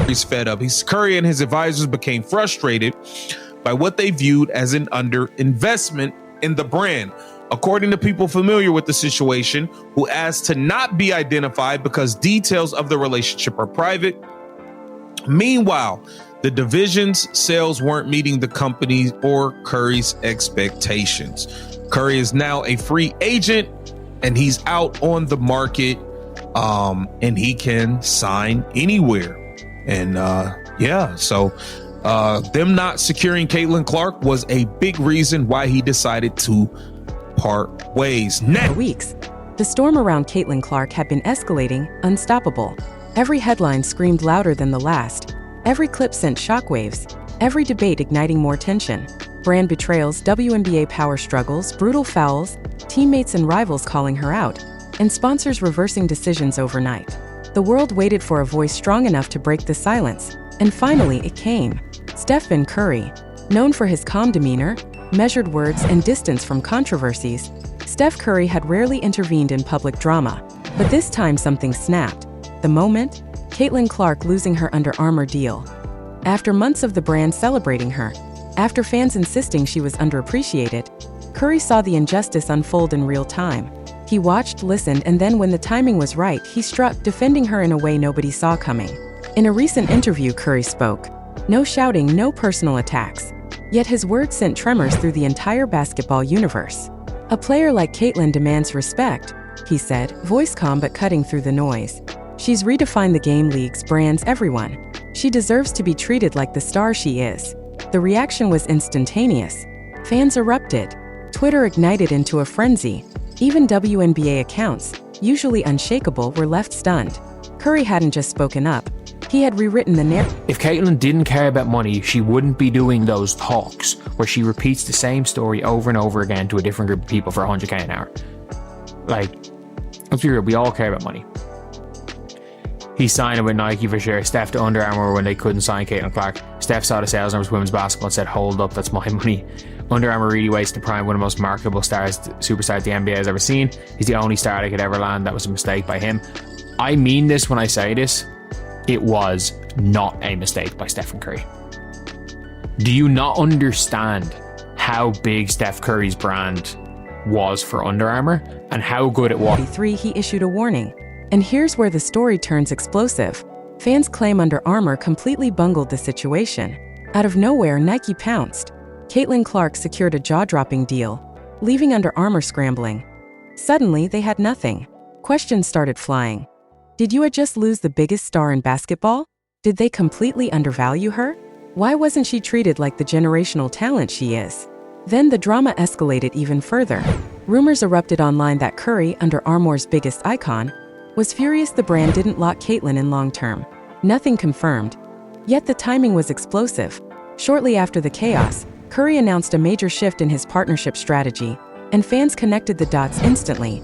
He's fed up. Curry and his advisors became frustrated by what they viewed as an underinvestment in the brand. According to people familiar with the situation, who asked to not be identified because details of the relationship are private. Meanwhile, the division's sales weren't meeting the company's or Curry's expectations. Curry is now a free agent and he's out on the market, and he can sign anywhere. And so them not securing Caitlin Clark was a big reason why he decided to part ways. For weeks, the storm around Caitlin Clark had been escalating, unstoppable. Every headline screamed louder than the last. Every clip sent shockwaves. Every debate igniting more tension. Brand betrayals, WNBA power struggles, brutal fouls, teammates and rivals calling her out, and sponsors reversing decisions overnight. The world waited for a voice strong enough to break the silence, and finally it came. Steph Curry, known for his calm demeanor, measured words, and distance from controversies, Steph Curry had rarely intervened in public drama, but this time something snapped. The moment? Caitlin Clark losing her Under Armour deal. After months of the brand celebrating her, after fans insisting she was underappreciated, Curry saw the injustice unfold in real time. He watched, listened, and then when the timing was right, he struck, defending her in a way nobody saw coming. In a recent interview, Curry spoke. No shouting, no personal attacks. Yet his words sent tremors through the entire basketball universe. A player like Caitlin demands respect, he said, voice calm but cutting through the noise. She's redefined the game, leagues, brands, everyone. She deserves to be treated like the star she is. The reaction was instantaneous. Fans erupted. Twitter ignited into a frenzy. Even WNBA accounts, usually unshakable, were left stunned. Curry hadn't just spoken up. He had rewritten the narrative. If Caitlin didn't care about money, she wouldn't be doing those talks where she repeats the same story over and over again to a different group of people for 100k an hour. Like, let's be real, we all care about money. He signed it with Nike for sure. Steph to Under Armour when they couldn't sign Caitlin Clark. Steph saw the sales numbers for women's basketball and said, hold up, that's my money. Under Armour really wasted the prime, one of the most marketable superstars the NBA has ever seen. He's the only star they could ever land. That was a mistake by him. I mean this when I say this. It was not a mistake by Stephen Curry. Do you not understand how big Steph Curry's brand was for Under Armour and how good it was? He issued a warning. And here's where the story turns explosive. Fans claim Under Armour completely bungled the situation. Out of nowhere, Nike pounced. Caitlin Clark secured a jaw-dropping deal, leaving Under Armour scrambling. Suddenly, they had nothing. Questions started flying. Did you just lose the biggest star in basketball? Did they completely undervalue her? Why wasn't she treated like the generational talent she is? Then the drama escalated even further. Rumors erupted online that Curry, Under Armour's biggest icon, was furious the brand didn't lock Caitlin in long-term. Nothing confirmed. Yet the timing was explosive. Shortly after the chaos, Curry announced a major shift in his partnership strategy, and fans connected the dots instantly.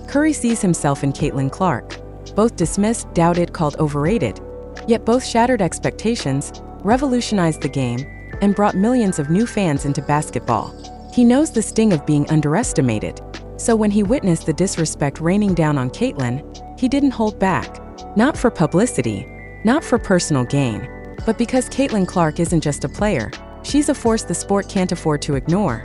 Curry sees himself in Caitlin Clark. Both dismissed, doubted, called overrated. Yet both shattered expectations, revolutionized the game, and brought millions of new fans into basketball. He knows the sting of being underestimated. So when he witnessed the disrespect raining down on Caitlin, he didn't hold back. Not for publicity, not for personal gain, but because Caitlin Clark isn't just a player. She's a force the sport can't afford to ignore.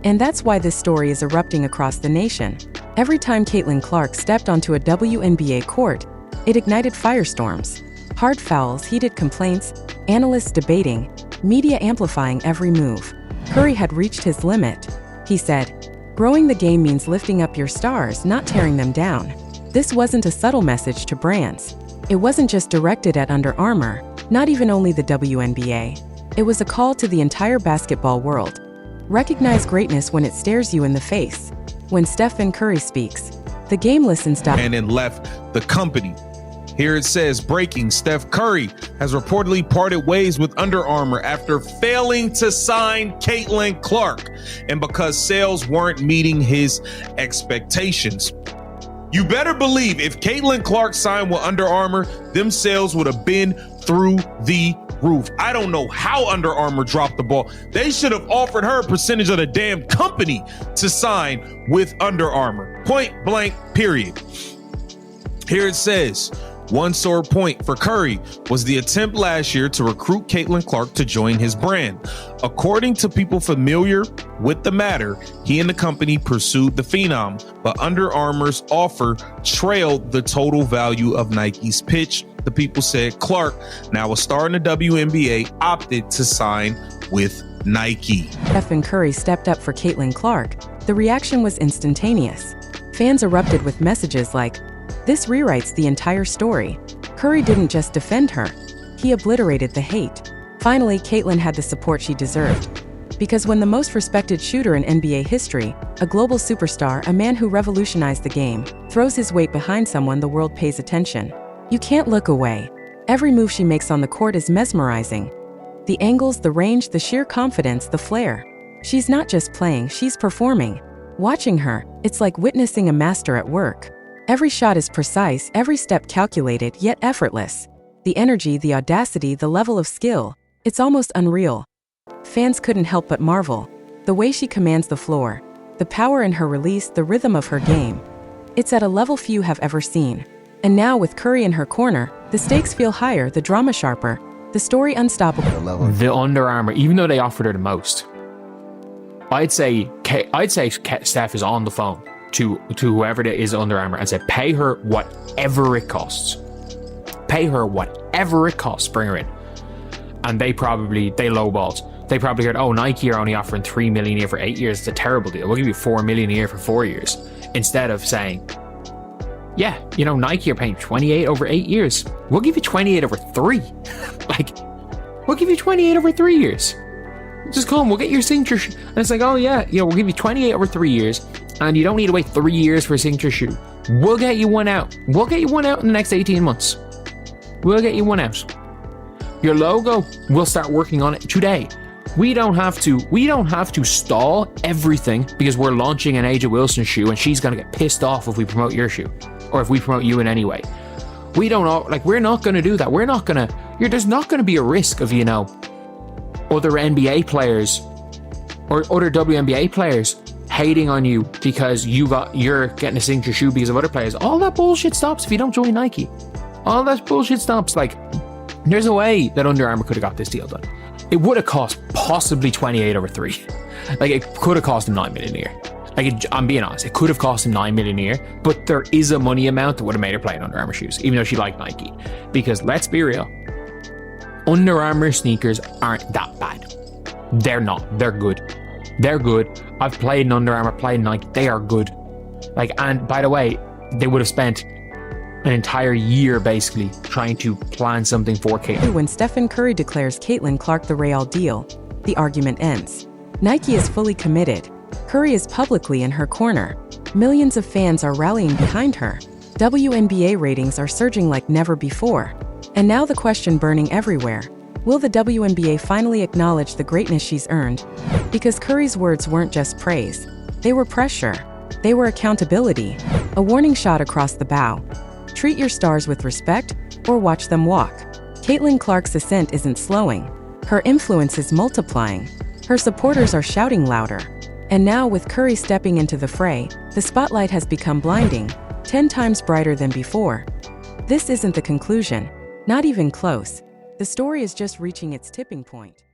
And that's why this story is erupting across the nation. Every time Caitlin Clark stepped onto a WNBA court, it ignited firestorms. Hard fouls, heated complaints, analysts debating, media amplifying every move. Curry had reached his limit. He said, "Growing the game means lifting up your stars, not tearing them down." This wasn't a subtle message to brands. It wasn't just directed at Under Armour, not even only the WNBA. It was a call to the entire basketball world. Recognize greatness when it stares you in the face. When Stephen Curry speaks, the game listens. And then left the company. Here it says, breaking, Steph Curry has reportedly parted ways with Under Armour after failing to sign Caitlin Clark and because sales weren't meeting his expectations. You better believe if Caitlin Clark signed with Under Armour, them sales would have been through the roof. I don't know how Under Armour dropped the ball. They should have offered her a percentage of the damn company to sign with Under Armour. Point blank, period. Here it says, One sore point for Curry was the attempt last year to recruit Caitlin Clark to join his brand. According to people familiar with the matter, he and the company pursued the Phenom, but Under Armour's offer trailed the total value of Nike's pitch. The people said Clark, now a star in the WNBA, opted to sign with Nike. Steph and Curry stepped up for Caitlin Clark. The reaction was instantaneous. Fans erupted with messages like, "This rewrites the entire story." Curry didn't just defend her, he obliterated the hate. Finally, Caitlin had the support she deserved. Because when the most respected shooter in NBA history, a global superstar, a man who revolutionized the game, throws his weight behind someone the world pays attention, you can't look away. Every move she makes on the court is mesmerizing. The angles, the range, the sheer confidence, the flair. She's not just playing, she's performing. Watching her, it's like witnessing a master at work. Every shot is precise, every step calculated, yet effortless. The energy, the audacity, the level of skill, it's almost unreal. Fans couldn't help but marvel. The way she commands the floor, the power in her release, the rhythm of her game. It's at a level few have ever seen. And now with Curry in her corner, the stakes feel higher, the drama sharper, the story unstoppable. The Under Armour, even though they offered her the most, I'd say Steph is on the phone to whoever it is Under Armour and said, pay her whatever it costs. Pay her whatever it costs, bring her in. And they lowballed. They probably heard, oh, Nike are only offering $3 million a year for 8 years. It's a terrible deal. We'll give you $4 million a year for 4 years. Instead of saying, yeah, Nike are paying 28 over 8 years. We'll give you 28 over 3. We'll give you 28 over 3 years. Just come, we'll get your signature. And it's like, oh yeah, we'll give you 28 over 3 years. And you don't need to wait 3 years for a signature shoe. We'll get you one out. We'll get you one out in the next 18 months. We'll get you one out. Your logo, we'll start working on it today. We don't have to stall everything because we're launching an Aja Wilson shoe and she's going to get pissed off if we promote your shoe or if we promote you in any way. We're not going to do that. There's not going to be a risk of, other NBA players or other WNBA players hating on you because you're getting a signature shoe because of other players. All that bullshit stops if you don't join Nike. All that bullshit stops. There's a way that Under Armour could have got this deal done. It would have cost possibly 28 over 3. It could have cost him $9 million a year. I'm being honest, it could have cost him $9 million a year, but there is a money amount that would have made her play in Under Armour shoes, even though she liked Nike. Because let's be real, Under Armour sneakers aren't that bad. They're not. They're good. They're good. I've played in Under Armour, played in Nike. They are good. And by the way, they would have spent an entire year basically trying to plan something for Caitlin. When Stephen Curry declares Caitlin Clark the real deal, the argument ends. Nike is fully committed. Curry is publicly in her corner. Millions of fans are rallying behind her. WNBA ratings are surging like never before. And now the question burning everywhere. Will the WNBA finally acknowledge the greatness she's earned? Because Curry's words weren't just praise. They were pressure. They were accountability. A warning shot across the bow. Treat your stars with respect, or watch them walk. Caitlin Clark's ascent isn't slowing. Her influence is multiplying. Her supporters are shouting louder. And now, with Curry stepping into the fray, the spotlight has become blinding, 10 times brighter than before. This isn't the conclusion. Not even close. The story is just reaching its tipping point.